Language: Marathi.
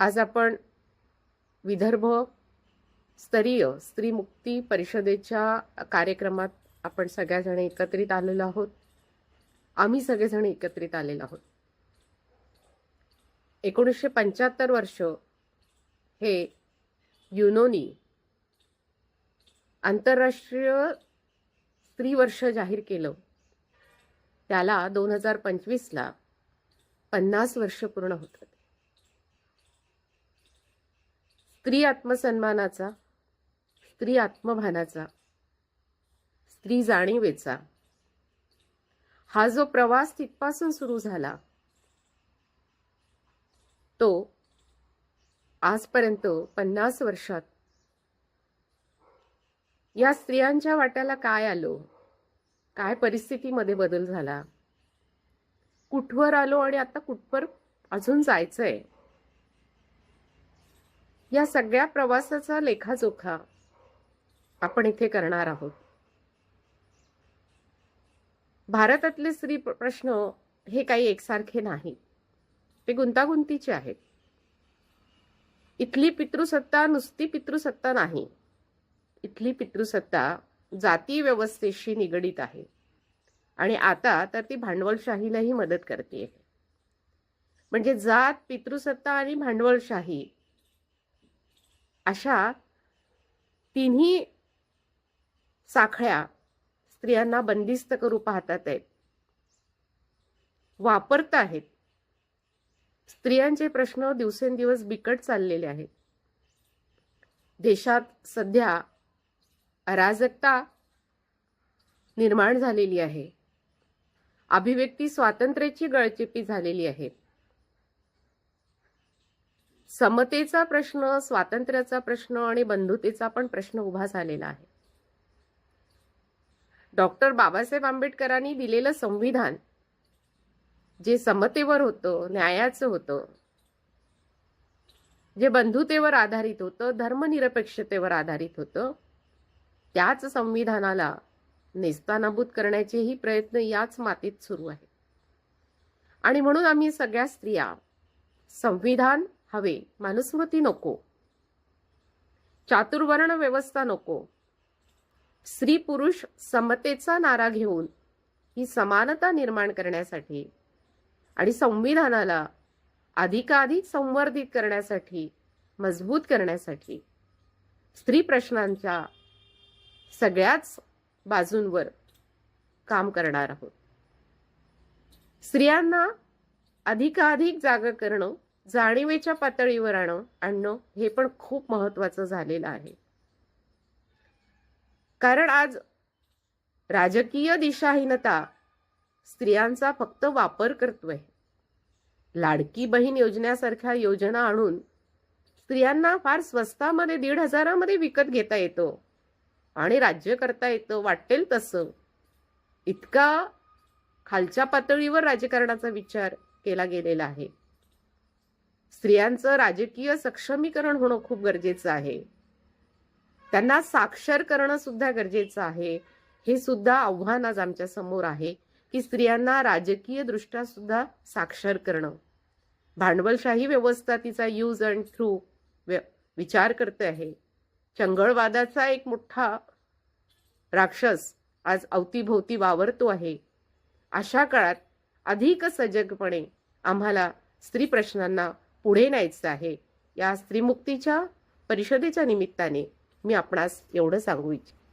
आज आपण विदर्भ स्तरीय स्त्री मुक्ती परिषदेच्या कार्यक्रमात आपण सगळ्याजण एकत्रित आलेलो आहोत. आम्ही सगळेजण एकत्रित आलेलो आहोत. 1975 वर्ष हे युनोनी आंतरराष्ट्रीय स्त्री वर्ष जाहीर केलं. त्याला 2025ला 50 वर्ष पूर्ण होतात. स्त्री आत्मसन्मानाचा, स्त्री आत्मभानाचा, स्त्री जाणीवेचा हा जो प्रवास तिथपासून सुरू झाला तो आजपर्यंत 50 वर्षात या स्त्रियांच्या वाट्याला काय आलो, काय परिस्थितीमध्ये बदल झाला, कुठवर आलो आणि आता कुठवर अजून जायचंय, या सगळ्या प्रवासाचा लेखाजोखा आपण इथे करणार आहोत. भारतातले स्त्री प्रश्न हे काही एकसारखे नाही, ते गुंतागुंतीचे आहेत. इथली पितृसत्ता नुसती पितृसत्ता नाही, इथली पितृसत्ता जाती व्यवस्थेशी निगडीत आहे आणि आता तर ती भांडवलशाहीलाही मदत करते. म्हणजे जात, पितृसत्ता आणि भांडवलशाही अशा तिन्ही साखळ्या स्त्रियांना बंदिस्त करू पाहतात आहेत, वापरत आहेत. स्त्रियांचे प्रश्न दिवसेंदिवस बिकट चाललेले आहेत. देशात सध्या अराजकता निर्माण झालेली आहे. अभिव्यक्ती स्वातंत्र्याची गळचेपी झालेली आहे. समतेचा प्रश्न, स्वातंत्र्याचा प्रश्न आणि बंधुतेचा पण प्रश्न उभा झालेला आहे. डॉक्टर बाबासाहेब आंबेडकरांनी दिलेलं संविधान जे समतेवर होतं, न्यायाचं होतं, जे बंधुतेवर आधारित होतं, धर्मनिरपेक्षतेवर आधारित होतं, त्याच संविधानाला नेस्तानाबूत करण्याचेही प्रयत्न याच मातीत सुरू आहेत. आणि म्हणून आम्ही सगळ्या स्त्रिया संविधान हवे, मनुस्मृती नको, चातुर्वर्ण व्यवस्था नको, स्त्री पुरुष समतेचा नारा घेऊन ही समानता निर्माण करण्यासाठी आणि संविधानाला अधिकाधिक संवर्धित करण्यासाठी, मजबूत करण्यासाठी स्त्री प्रश्नांच्या सगळ्याच बाजूंवर काम करणार आहोत. स्त्रियांना अधिकाधिक जागा करणं, जाणीवेच्या पातळीवर आणणं हे पण खूप महत्वाचं झालेलं आहे. कारण आज राजकीय दिशाहीनता स्त्रियांचा फक्त वापर करतोय. लाडकी बहीण योजनेसारख्या योजना आणून स्त्रियांना फार स्वस्तामध्ये 1,500 विकत घेता येतो आणि राज्य करता येतं वाटेल तसं. इतका खालच्या पातळीवर राजकारणाचा विचार केला गेलेला आहे. स्त्रियांचं राजकीय सक्षमीकरण होणं खूप गरजेचं आहे. त्यांना साक्षर करणं सुद्धा गरजेचं आहे. हे सुद्धा आव्हान आज आमच्या समोर आहे की स्त्रियांना राजकीय दृष्ट्या सुद्धा साक्षर करणं. भांडवलशाही व्यवस्था तिचा यूज अँड थ्रू विचार करते आहे. चंगळवादाचा एक मोठा राक्षस आज अवतीभोवती वावरतो आहे. अशा काळात अधिक सजगपणे आम्हाला स्त्री प्रश्नांना पुढे न्यायचं आहे. या स्त्रीमुक्तीच्या परिषदेच्या निमित्ताने मी आपणास एवढं सांगू इच्छिते.